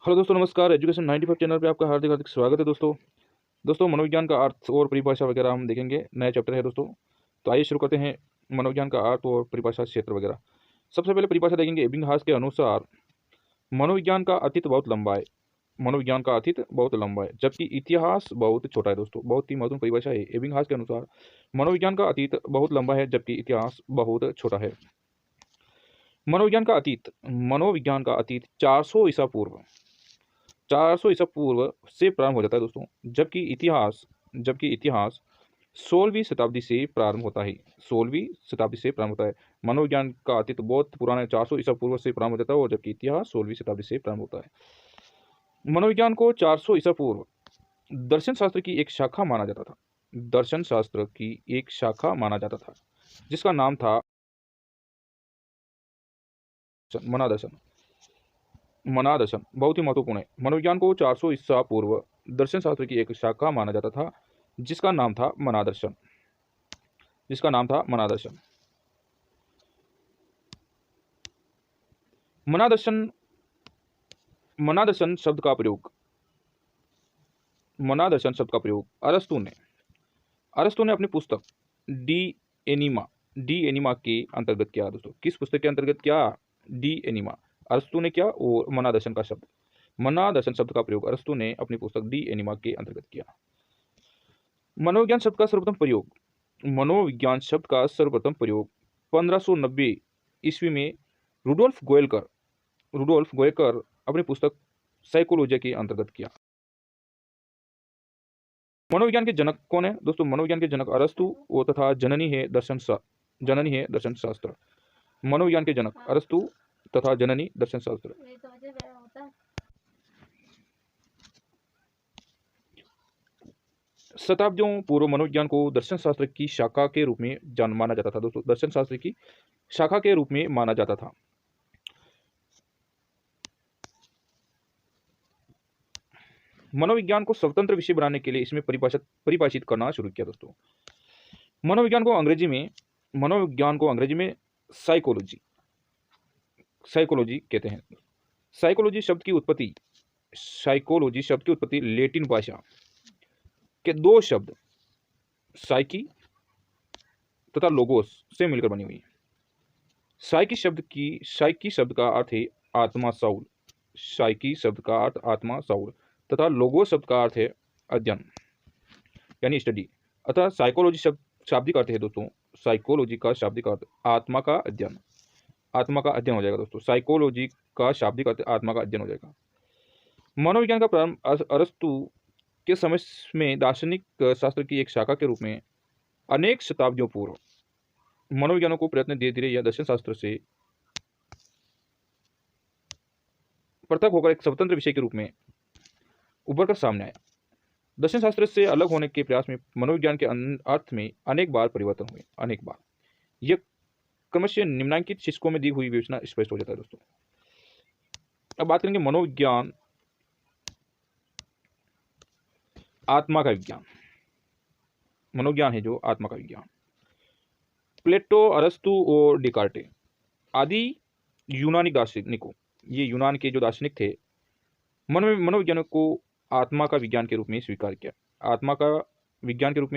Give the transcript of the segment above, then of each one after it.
Hello दोस्तों, नमस्कार। Education 95 channel पे आपका हार्दिक हार्दिक स्वागत है दोस्तों। मनोविज्ञान का अर्थ और परिभाषा वगैरह हम देखेंगे। नया चैप्टर है दोस्तों। तो आइए शुरू करते हैं मनोविज्ञान का अर्थ और परिभाषा क्षेत्र वगैरह। सबसे पहले परिभाषा देखेंगे। एबिंगहास के अनुसार मनोविज्ञान का अतीत बहुत लंबा है। मनोविज्ञान का अतीत बहुत लंबा है जबकि इतिहास बहुत छोटा है दोस्तों। बहुत ही महत्वपूर्ण परिभाषा है। एबिंगहास के अनुसार मनोविज्ञान का अतीत बहुत लंबा है जबकि इतिहास बहुत छोटा है। मनोविज्ञान का अतीत 400 ईसा पूर्व से प्रारंभ हो जाता है दोस्तों। जबकि इतिहास 16वीं शताब्दी से प्रारंभ होता है। 16वीं शताब्दी से प्रारंभ होता है। मनोविज्ञान का अतीत बहुत पुराना है, 400 ईसा पूर्व से प्रारंभ हो जाता है, और जबकि इतिहास 16वीं शताब्दी से प्रारंभ होता है। मनोविज्ञान को 400 ईसा पूर्व दर्शन शास्त्र की एक शाखा माना जाता था। दर्शन शास्त्र की एक शाखा माना जाता था जिसका नाम था मनादर्शन। मनादर्शन बहुत ही महत्वपूर्ण है। मनोविज्ञान को 400 ईसा पूर्व दर्शन शास्त्र की एक शाखा माना जाता था जिसका नाम था मनादर्शन। मनादर्शन मनादर्शन शब्द का प्रयोग अरस्तु ने अपनी पुस्तक डी एनिमा के अंतर्गत किया दोस्तों। किस पुस्तक के अंतर्गत किया? डी एनिमा अरस्तु ने किया। और मनादर्शन शब्द का प्रयोग अरस्तु ने अपनी पुस्तक डी एनिमा के अंतर्गत किया। मनोविज्ञान शब्द का सर्वप्रथम प्रयोग 1590 ईस्वी में रुडोल्फ गोयकर अपनी पुस्तक साइकोलॉजी के अंतर्गत किया। मनोविज्ञान के जनक कौन है दोस्तों? मनोविज्ञान के जनक अरस्तु और तथा जननी है दर्शन शास्त्र। मनोविज्ञान के जनक अरस्तु तथा जननी दर्शन शास्त्र। शताब्दियों पूर्व मनोविज्ञान को दर्शन शास्त्र की शाखा के रूप में माना जाता था दोस्तों। दर्शन शास्त्र की शाखा के रूप में माना जाता था। मनोविज्ञान को स्वतंत्र विषय बनाने के लिए इसमें परिभाषित करना शुरू किया दोस्तों। मनोविज्ञान को अंग्रेजी में साइकोलॉजी कहते हैं। साइकोलॉजी शब्द की उत्पत्ति लैटिन भाषा के दो शब्द साइकी तथा लोगोस से मिलकर बनी हुई है। साइकी शब्द का अर्थ है आत्मा, साउल। तथा लोगोस शब्द का अर्थ है अध्ययन यानी स्टडी। अतः साइकोलॉजी शाब्दिक अर्थ है दोस्तों। साइकोलॉजी का शाब्दिक अर्थ आत्मा का अध्ययन हो जाएगा दोस्तों। साइकोलॉजी का शाब्दिक अर्थ आत्मा का अध्ययन हो जाएगा। मनोविज्ञान का प्रारंभ अरस्तु के समय में दार्शनिक शास्त्र की एक शाखा के रूप में अनेक शताब्दियों पूर्व मनोविज्ञानों को प्रयत्न धीरे धीरे यह दर्शन शास्त्र से पृथक होकर एक स्वतंत्र विषय के रूप में उभर कर सामने आया। दर्शन शास्त्र से अलग होने के प्रयास में मनोविज्ञान के अर्थ में अनेक बार परिवर्तन हुए। यह क्रमशः निम्नांकित शीर्षकों में दी हुई विवेचना स्पष्ट हो जाता है दोस्तों। अब बात करेंगे मनोविज्ञान आत्मा का विज्ञान। मनोविज्ञान है जो आत्मा का विज्ञान। प्लेटो, अरस्तु और डिकार्टे आदि यूनानी दार्शनिकों, ये यूनान के जो दार्शनिक थे, मनोविज्ञान को आत्मा का विज्ञान के रूप में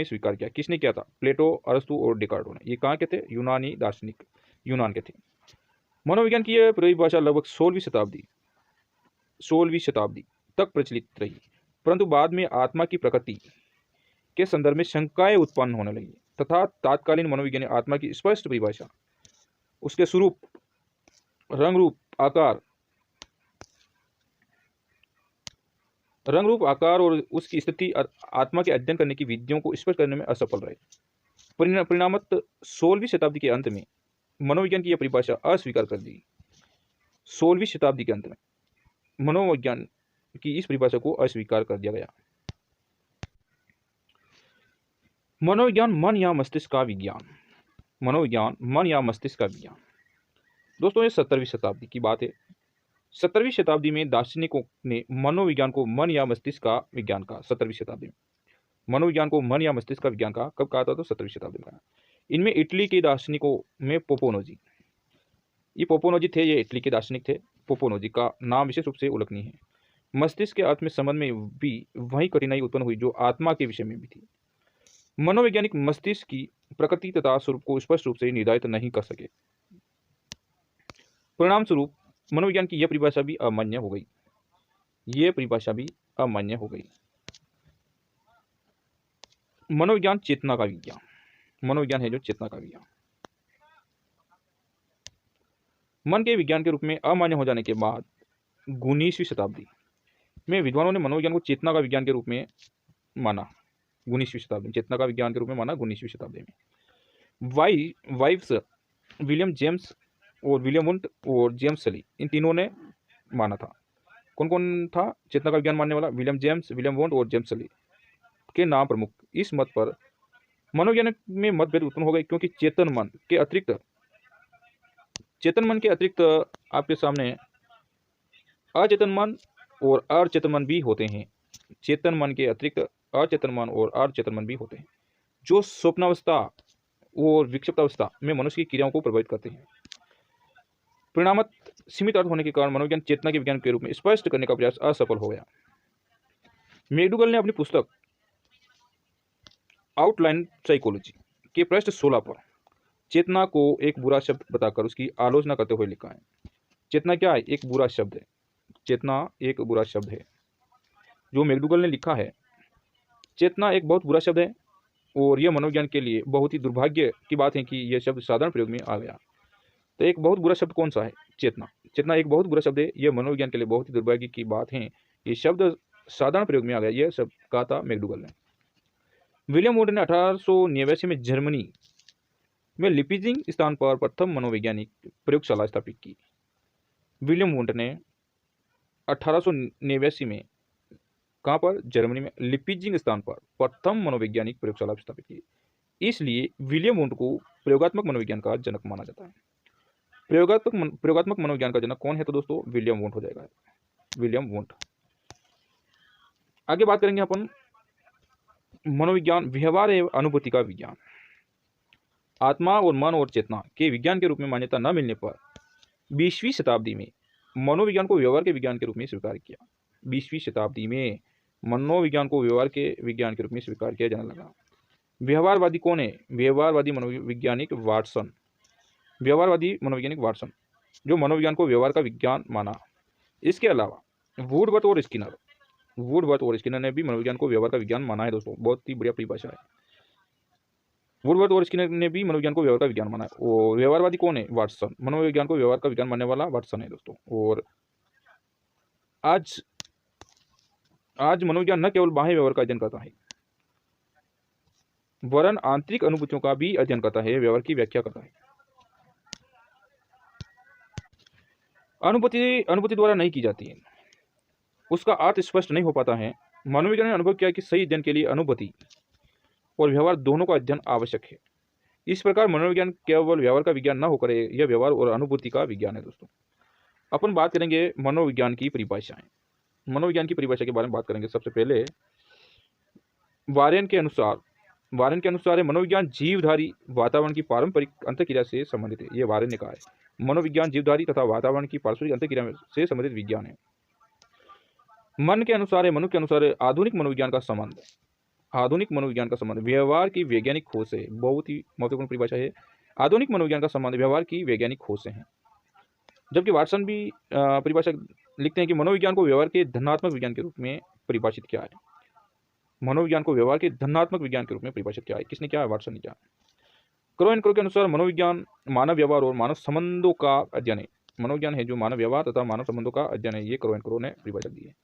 स्वीकार किया। किसने किया था? प्लेटो, अरस्तु और डिकार्टो ने। ये कहाँ के थे? यूनानी दार्शनिक, यूनान के थे। मनोविज्ञान की यह परिभाषा लगभग 16वीं शताब्दी तक प्रचलित रही, परंतु बाद में आत्मा की प्रकृति के संदर्भ में शंकाएं उत्पन्न होने लगी तथा तात्कालीन मनोविज्ञानी आत्मा की स्पष्ट परिभाषा, उसके स्वरूप, रंग रूप आकार और उसकी स्थिति आत्मा के अध्ययन करने की विधियों को स्पष्ट करने में असफल रहे। परिणामतः 16वीं शताब्दी के अंत में मनोविज्ञान की यह परिभाषा अस्वीकार कर दी। 16वीं शताब्दी के अंत में मनोविज्ञान की इस परिभाषा को अस्वीकार कर दिया गया। मनोविज्ञान मन या मस्तिष्क का विज्ञान। दोस्तों ये 17वीं शताब्दी की बात है। 17वीं शताब्दी में दार्शनिकों ने मनोविज्ञान को मन या मस्तिष्क का विज्ञान कहा। 17वीं शताब्दी में मनोविज्ञान को मन या मस्तिष्क का विज्ञान कहा। कब कहा था? तो 17वीं शताब्दी में कहा। इनमें इटली के दार्शनिकों में पोपोनोजी थे। ये इटली के दार्शनिक थे। पोपोनोजी का नाम विशेष रूप से उल्लेखनीय है। मस्तिष्क के अर्थ में संबंध में भी वही कठिनाई उत्पन्न हुई जो आत्मा के विषय में भी थी। मनोवैज्ञानिक मस्तिष्क की प्रकृति तथा स्वरूप को स्पष्ट रूप से निर्धारित नहीं कर सके। परिणाम स्वरूप मनोविज्ञान की यह परिभाषा भी अमान्य हो गई। मनोविज्ञान चेतना का विज्ञान। मनोविज्ञान है जो चेतना का विज्ञान। मन के विज्ञान के रूप में अमान्य हो जाने के बाद 19वीं शताब्दी में विद्वानों ने मनोविज्ञान को चेतना का विज्ञान के रूप में माना। 19वीं शताब्दी में चेतना का विज्ञान के रूप में माना। 19वीं शताब्दी में वाइव्स, विलियम जेम्स और विलियम वुंट और जेम्स सली, इन तीनों ने माना था। कौन कौन था चेतना का विज्ञान मानने वाला? विलियम जेम्स, विलियम वुंट और जेम्स सली के नाम प्रमुख। इस मत पर मनोविज्ञान में मतभेद उत्पन्न हो गए क्योंकि चेतन मन के अतिरिक्त आपके सामने अचेतन मन और अचेतन मन भी होते हैं। चेतन मन के अतिरिक्त अचेतन मन और अचेतन मन भी होते हैं जो स्वप्नावस्था और विक्षिप्तावस्था में मनुष्य की क्रियाओं को प्रभावित करते हैं। परिणामत सीमित अर्थ होने के कारण मनोविज्ञान चेतना के विज्ञान के रूप में स्पष्ट करने का प्रयास असफल हो गया। मैकडूगल ने अपनी पुस्तक आउटलाइन साइकोलॉजी के पृष्ठ 16 पर चेतना को एक बुरा शब्द बताकर उसकी आलोचना करते हुए लिखा है। चेतना क्या है? एक बुरा शब्द है। चेतना एक बुरा शब्द है। जो मैकडूगल ने लिखा है, चेतना एक बहुत बुरा शब्द है और यह मनोविज्ञान के लिए बहुत ही दुर्भाग्य की बात है कि यह शब्द साधारण प्रयोग में आ गया। तो एक बहुत बुरा शब्द कौन सा है? चेतना। चेतना एक बहुत बुरा शब्द है। यह मनोविज्ञान के लिए बहुत ही दुर्भाग्य की बात है। ये शब्द साधारण प्रयोग में आ गया। यह शब्द कहा था मैकडूगल ने। विलियम वुंट ने 1889 में जर्मनी में लिपिजिंग स्थान पर प्रथम मनोवैज्ञानिक प्रयोगशाला स्थापित की। विलियम वुंट ने 1889 में कहाँ पर? जर्मनी में लिपिजिंग स्थान पर प्रथम मनोवैज्ञानिक प्रयोगशाला स्थापित की। इसलिए विलियम वुंट को प्रयोगात्मक मनोविज्ञान का जनक माना जाता है। प्रयोगात्मक मनोविज्ञान का जनक कौन है? तो दोस्तों विलियम वुंट हो जाएगा, विलियम वुंट। आगे बात करेंगे अपन मनोविज्ञान व्यवहार एवं अनुभूति का विज्ञान। आत्मा और मन और चेतना के विज्ञान के रूप में मान्यता न मिलने पर 20वीं शताब्दी में मनोविज्ञान को व्यवहार के विज्ञान के रूप में स्वीकार किया। 20वीं शताब्दी में मनोविज्ञान को व्यवहार के विज्ञान के रूप में स्वीकार किया जाने लगा। व्यवहारवादी कौन है? व्यवहारवादी मनोवैज्ञानिक वाटसन। व्यवहारवादी मनोवैज्ञानिक वाटसन जो मनोविज्ञान को व्यवहार का विज्ञान माना। इसके अलावा वुडवर्थ और स्किनर ने भी मनोविज्ञान को व्यवहार का विज्ञान माना है। दोस्तों बहुत ही बढ़िया परिभाषा है। वुडवर्थ और स्किनर ने भी मनोविज्ञान को व्यवहार का विज्ञान माना है। और व्यवहारवादी कौन है? वाटसन। मनोविज्ञान को व्यवहार का विज्ञान मानने वाला वाटसन है दोस्तों। और आज मनोविज्ञान न केवल बाह्य व्यवहार का अध्ययन करता है वरन आंतरिक अनुभूतियों का भी अध्ययन करता है, व्यवहार की व्याख्या करता है। अनुभूति द्वारा नहीं की जाती है, उसका अर्थ स्पष्ट नहीं हो पाता है। मनोविज्ञान ने अनुभव किया कि सही अध्ययन के लिए अनुभूति और व्यवहार दोनों का अध्ययन आवश्यक है। इस प्रकार मनोविज्ञान केवल व्यवहार का विज्ञान न होकर यह व्यवहार और अनुभूति का विज्ञान है। दोस्तों अपन बात करेंगे मनोविज्ञान की परिभाषाएं। मनोविज्ञान की परिभाषा के बारे में बात करेंगे। सबसे पहले वारेन के अनुसार मनोविज्ञान जीवधारी वातावरण की पारंपरिक अंतःक्रिया से संबंधित है। ये वारेन ने कहा है। मनोविज्ञान जीवधारी तथा वातावरण की पारस्परिक अंतःक्रिया से संबंधित विज्ञान है। मनु के अनुसार आधुनिक मनोविज्ञान का संबंध व्यवहार की वैज्ञानिक खोज से। बहुत ही महत्वपूर्ण परिभाषा है। आधुनिक मनोविज्ञान का संबंध व्यवहार की वैज्ञानिक खोज से है। जबकि वाटसन भी परिभाषा लिखते हैं कि मनोविज्ञान को व्यवहार के धनात्मक विज्ञान के रूप में परिभाषित किया है। मनोविज्ञान को व्यवहार के धनात्मक विज्ञान के रूप में परिभाषित किया है। किसने किया है? वाटसन ने किया। क्रो एंड क्रो के अनुसार मनोविज्ञान मानव व्यवहार और मानव संबंधों का अध्ययन है। मनोविज्ञान है जो मानव व्यवहार तथा मानव संबंधों का अध्ययन है। ये क्रो एंड क्रो ने परिभाषा दी है।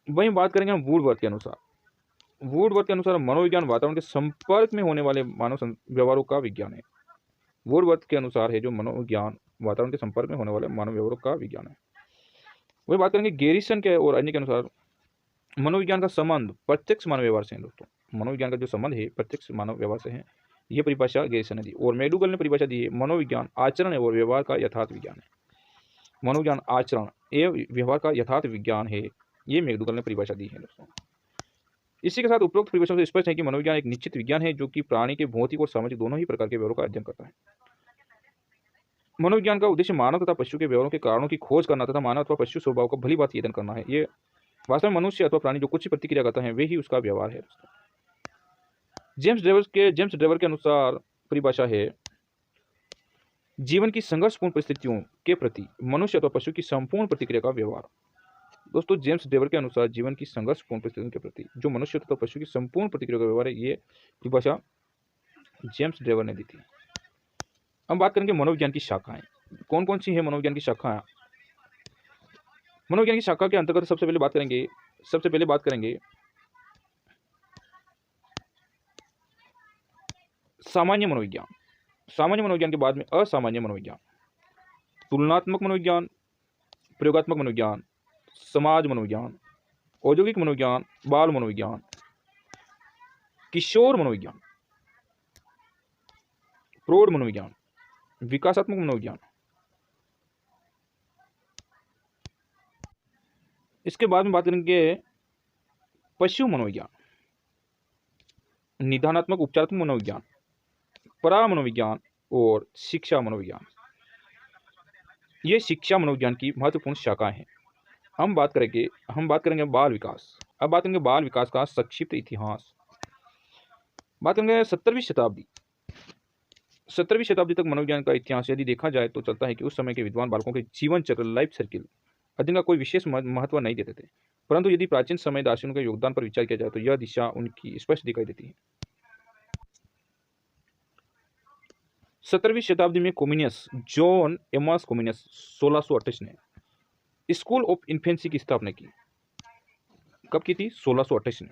वहीं बात करेंगे हम वुडवर्थ के अनुसार मनोविज्ञान वातावरण के संपर्क में होने वाले मानव व्यवहारों का विज्ञान है। वुडवर्थ के अनुसार है जो मनोविज्ञान वातावरण के संपर्क में होने वाले मानव व्यवहारों का विज्ञान है। वही बात करेंगे गैरिसन के और अन्य के अनुसार मनोविज्ञान का संबंध प्रत्यक्ष मानव व्यवहार से है। दोस्तों मनोविज्ञान का जो संबंध है प्रत्यक्ष मानव व्यवहार से है। यह परिभाषा गैरिसन ने दी। और मैकडूगल ने परिभाषा दी है मनोविज्ञान आचरण और व्यवहार का यथार्थ विज्ञान है। मनोविज्ञान आचरण एवं व्यवहार का यथार्थ विज्ञान है। ये मैकडूगल ने परिभाषा दी है। दोस्तों इसी के साथ उपरोक्त परिभाषा से स्पष्ट है कि मनोविज्ञान एक निश्चित विज्ञान है जो कि प्राणी के भौतिक और सामाजिक दोनों ही प्रकार के व्यवहारों का अध्ययन करता है। मनोविज्ञान का उद्देश्य मानव तथा पशु के व्यवहारों के कारणों की खोज करना तथा मानव अथवा पशु स्वभाव का भली बात अध्ययन करना है। ये वास्तव में मनुष्य अथवा प्राणी जो कुछ प्रतिक्रिया करता है वे ही उसका व्यवहार है। जेम्स ड्रेवर के अनुसार परिभाषा है जीवन की संघर्षपूर्ण परिस्थितियों के प्रति मनुष्य अथवा पशु की संपूर्ण प्रतिक्रिया का व्यवहार। दोस्तों, जेम्स ड्रेवर के अनुसार जीवन की संघर्षपूर्ण परिस्थितियों के प्रति जो मनुष्य तथा पशु की संपूर्ण प्रतिक्रिया का व्यवहार है, ये परिभाषा जेम्स ड्रेवर ने दी थी। हम बात करेंगे मनोविज्ञान की शाखाएं कौन कौन सी है। मनोविज्ञान की शाखाएं, मनोविज्ञान की शाखा के अंतर्गत सबसे पहले बात करेंगे सामान्य मनोविज्ञान। सामान्य मनोविज्ञान के बाद में असामान्य मनोविज्ञान, तुलनात्मक मनोविज्ञान, प्रयोगात्मक मनोविज्ञान, समाज मनोविज्ञान, औद्योगिक मनोविज्ञान, बाल मनोविज्ञान, किशोर मनोविज्ञान, प्रौढ़ मनोविज्ञान, विकासात्मक मनोविज्ञान। इसके बाद में बात करेंगे पशु मनोविज्ञान, निदानात्मक उपचारात्मक मनोविज्ञान, परा मनोविज्ञान और शिक्षा मनोविज्ञान। ये शिक्षा मनोविज्ञान की महत्वपूर्ण शाखाएं हैं। हम बात करेंगे बाल विकास। अब बात करेंगे बाल विकास का संक्षिप्त इतिहास। बात करेंगे 17वीं शताब्दी तक मनोविज्ञान का इतिहास यदि देखा जाए तो चलता है कि उस समय के विद्वान बालकों के जीवन चक्र, लाइफ सर्किल अध्ययन का कोई विशेष महत्व नहीं देते थे। परंतु यदि प्राचीन समय दार्शनिकों के योगदान पर विचार किया जाए तो यह दिशा उनकी स्पष्ट दिखाई देती है। 17वीं शताब्दी में कोमिनियस, जॉन एमस कोमिनियस 1628 ने स्कूल ऑफ इन्फेंसी की स्थापना की। कब की थी? 1628 में।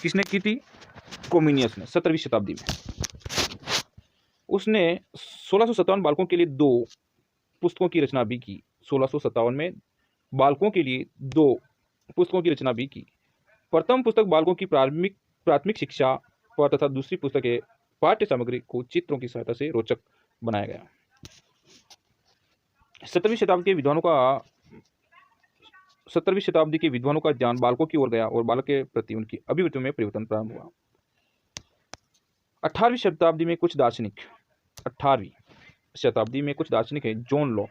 किसने की थी? कोमिनियस ने, 17वीं शताब्दी में। उसने 1657 बालकों के लिए 2 पुस्तकों की रचना भी की। 1657 में बालकों के लिए 2 पुस्तकों की रचना भी की। प्रथम पुस्तक बालकों की प्राथमिक शिक्षा पर तथा दूसरी पुस्तक है पाठ्य सामग्री को चित्रों की सहायता से रोचक बनाया गया। 17वीं शताब्दी के विद्वानों का ध्यान बालकों की ओर गया और बालक के प्रति उनकी अभिवृत्तियों में परिवर्तन प्रारंभ हुआ। 18वीं शताब्दी में कुछ दार्शनिक हैं। जॉन लॉक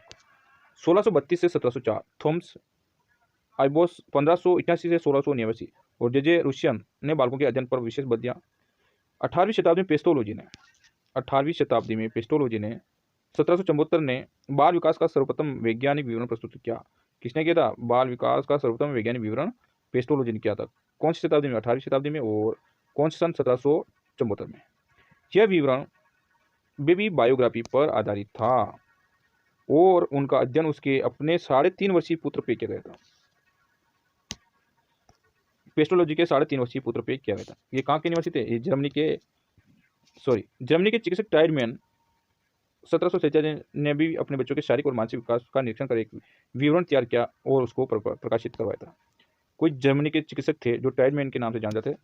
1632 से 1704, थॉमस आइबोस 1588 से 1689 और जे रुशियन ने बालकों के अध्ययन पर विशेष बल दिया। 18वीं शताब्दी में पेस्टोलॉजी ने 1774 ने बाल विकास का सर्वप्रथम वैज्ञानिक विवरण प्रस्तुत किया। किसने किया था? बाल विकास का सर्वप्रथम वैज्ञानिक विवरण पेस्टोलॉजी ने किया था। कौन सी शताब्दी में? 18वीं शताब्दी में। और कौन से सन? 1774 में। यह विवरण बेबी बायोग्राफी पर आधारित था और उनका अध्ययन उसके अपने 3.5 वर्षीय पुत्र पे किया गया था। पेस्टोलॉजी के 3.5 वर्षीय पुत्र पे किया गया था। ये कहाँ के निवासी थे? ये जर्मनी के चिकित्सक टाइडमैन 1747 ने भी अपने बच्चों के शारीरिक और मानसिक विकास का निरीक्षण कर एक विवरण तैयार किया और उसको प्रकाशित करवाया था। कोई जर्मनी के चिकित्सक थे जो टाइडमैन के नाम से जाने जाते थे।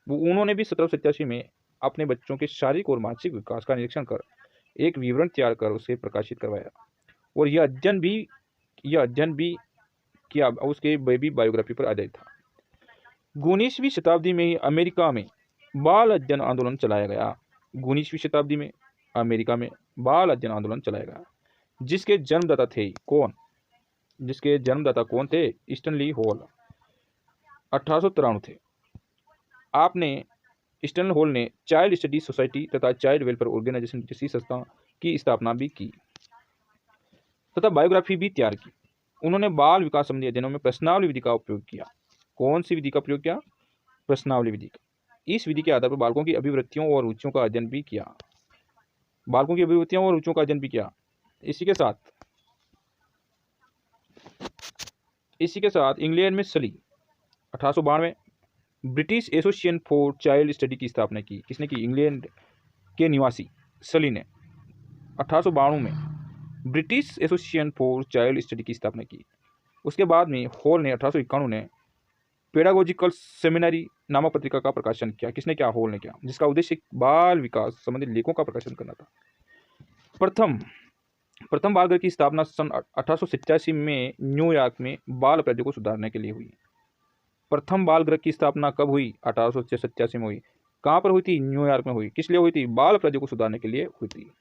उन्होंने भी 1787 में अपने बच्चों के शारीरिक और मानसिक विकास का निरीक्षण कर एक विवरण तैयार कर उसे प्रकाशित करवाया और यह अध्ययन भी किया उसके बेबी बायोग्राफी पर आधारित था। 19वीं शताब्दी में ही अमेरिका में बाल अध्ययन आंदोलन चलाया गया। 19वीं शताब्दी में अमेरिका में बाल अध्ययन आंदोलन चलाया गया जिसके जन्मदाता कौन थे? स्टैनली हॉल 1893 थे। स्टैनली हॉल ने चाइल्ड स्टडी सोसाइटी तथा चाइल्ड वेलफेयर ऑर्गेनाइजेशन जैसी संस्था की स्थापना भी की तथा बायोग्राफी भी तैयार की। उन्होंने बाल विकास संबंधी अध्ययनों में प्रश्नावली विधि का उपयोग किया। कौन सी विधि का प्रयोग किया? प्रश्नावली विधि का। इस विधि के आधार पर बालकों की अभिवृत्तियों और रुचियों का अध्ययन भी किया। इसी के साथ इंग्लैंड में सली 1892 British association for child study की स्थापना की। किसने की? इंग्लैंड के निवासी सली ने 1892 में British association for child study की स्थापना की। उसके बाद में हॉल ने 1891 में पेडागोजिकल सेमिनरी नामक पत्रिका का प्रकाशन किया। किसने किया? हॉल ने किया, जिसका उद्देश्य बाल विकास संबंधी लेखों का प्रकाशन करना था। प्रथम बाल गृह की स्थापना सन 1887 में न्यूयॉर्क में बाल अपराधियों को सुधारने के लिए हुई। प्रथम बाल गृह की स्थापना कब हुई? 1887 में हुई। कहाँ पर हुई थी? न्यूयॉर्क में हुई। किस लिए हुई थी? बाल अपराधियों को सुधारने के लिए हुई थी।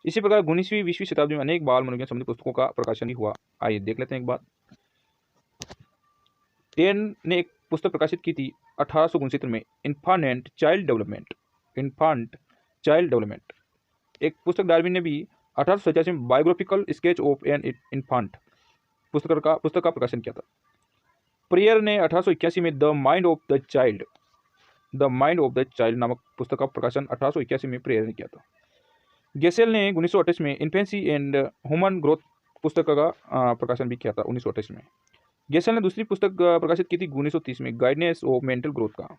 इसी प्रकार 19वीं-20वीं शताब्दी में अनेक बाल मनोविज्ञान संबंधी पुस्तकों का प्रकाशन भी हुआ। आइए देख लेते हैं एक बार। टेन ने एक पुस्तक प्रकाशित की थी 1869 में, इन्फांट चाइल्ड डेवलपमेंट। एक पुस्तक डार्विन ने भी 1887 में बायोग्राफिकल स्केच ऑफ एन इन्फांट पुस्तक का प्रकाशन किया था। प्रेयर ने 1881 में the mind of the child नामक पुस्तक का प्रकाशन 1881 में प्रेयर ने किया था। गेसेल ने 1928 में इन्फेंसी एंड ह्यूमन ग्रोथ पुस्तक का प्रकाशन भी किया था 1928 में। गेसेल ने दूसरी पुस्तक प्रकाशित की थी 1930 में, गाइडेंस ऑफ मेंटल ग्रोथ का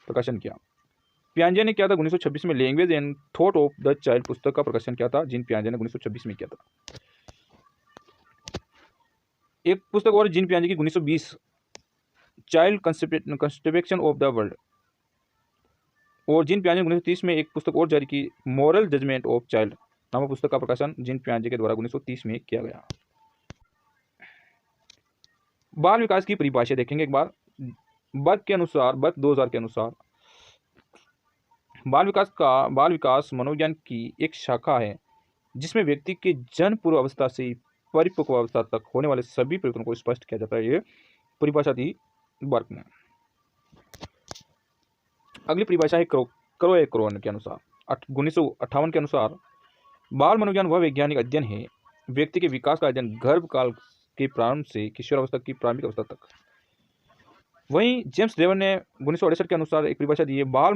प्रकाशन किया। पियाजे ने किया था 1926 में language and thought of the child पुस्तक का प्रकाशन किया था, जीन पियाजे ने 1926 में किया था। एक पुस्तक और जीन पियाजे की 1920, child construction of the world. और जीन पियाजे ने 1930 में एक पुस्तक और जारी की, मॉरल जजमेंट ऑफ चाइल्ड नामक पुस्तक का प्रकाशन जीन पियाजे के द्वारा 1930 में किया गया। बाल विकास की परिभाषा देखेंगे एक बार। वर्ग 2000 के अनुसार बाल विकास मनोविज्ञान की एक शाखा है जिसमें व्यक्ति के जन्म पूर्व अवस्था से परिपक्व अवस्था तक होने वाले सभी परिवर्तनों को स्पष्ट किया जाता है। ये परिभाषा थी वर्ग में। अगली परिभाषा है क्रोन के अनुसार 1958 के अनुसार बाल मनोविज्ञान वह वैज्ञानिक अध्ययन है व्यक्ति के विकास का अध्ययन गर्भकाल के प्रारंभ से किशोरावस्था की प्रारंभिक अवस्था तक। वहीं जेम्स डेवन ने 1968 के अनुसार एक परिभाषा दी है, बाल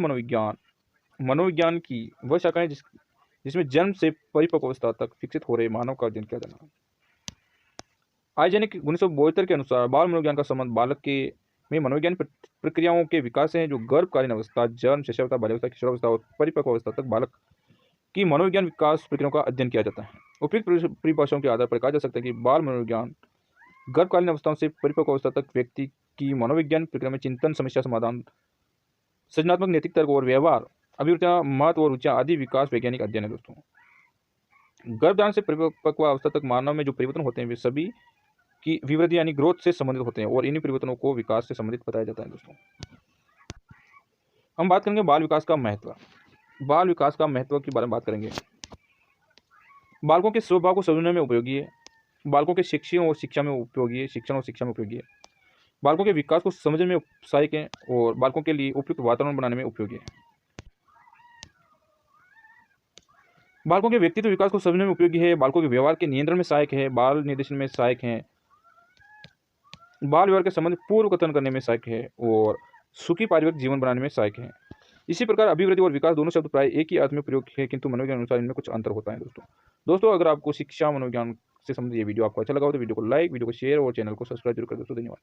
मनोविज्ञान की वह शाखा है जिसमें जन्म से परिपक्व अवस्था तक विकसित हो रहे मानव का अध्ययन किया जाना। आइजेनिक 1972 के अनुसार बाल मनोविज्ञान का संबंध बालक के में मनोविज्ञान प्रक्रियाओं के विकास से है जो गर्भकालीन अवस्था, जन्म, शिशुअवस्था, बाल्यावस्था, किशोरावस्था और परिपक्व अवस्था तक बालक की मनोविज्ञान विकास प्रक्रियाओं का अध्ययन किया जाता है। उपयुक्त परिभाषाओं के आधार पर कहा जा सकता है कि बाल मनोविज्ञान गर्भकालीन अवस्थाओं से परिपक्व अवस्था तक व्यक्ति की मनोविज्ञान प्रक्रिया में चिंतन, समस्या समाधान, सृजनात्मक, नैतिक तर्क और व्यवहार, अभिरुचियां, महत्व और रुचियां आदि विकास वैज्ञानिक अध्ययन है। दोस्तों, गर्भधारण से परिपक्व अवस्था तक मानव में जो परिवर्तन होते हैं वे सभी की विवृद्धि यानी ग्रोथ से संबंधित होते हैं और इन्हीं परिवर्तनों को विकास से संबंधित बताया जाता है। दोस्तों, हम बात करेंगे बाल विकास का महत्व के बारे में बात करेंगे। बालकों के स्वभाव को समझने में उपयोगी है, बालकों के शिक्षण और शिक्षा में उपयोगी है, बालकों के विकास को समझने में सहायक है और बालकों के लिए उपयुक्त वातावरण बनाने में उपयोगी है। बालकों के व्यक्तित्व विकास को समझने में उपयोगी है, बालकों के व्यवहार के नियंत्रण में सहायक है, बाल निर्देशन में सहायक है, बाल व्यवहार के संबंध पूर्व कथन करने में सहायक है और सुखी पारिवारिक जीवन बनाने में सहायक है। इसी प्रकार अभिवृद्धि और विकास दोनों शब्द प्राय एक ही अर्थ में प्रयोग है, किंतु मनोविज्ञान अनुसार इनमें कुछ अंतर होता है। दोस्तों, अगर आपको शिक्षा मनोविज्ञान से संबंधित ये वीडियो आपको अच्छा लगा हो तो वीडियो को लाइक, वीडियो को शेयर और चैनल को सब्सक्राइब जरूर करें। दोस्तों, धन्यवाद।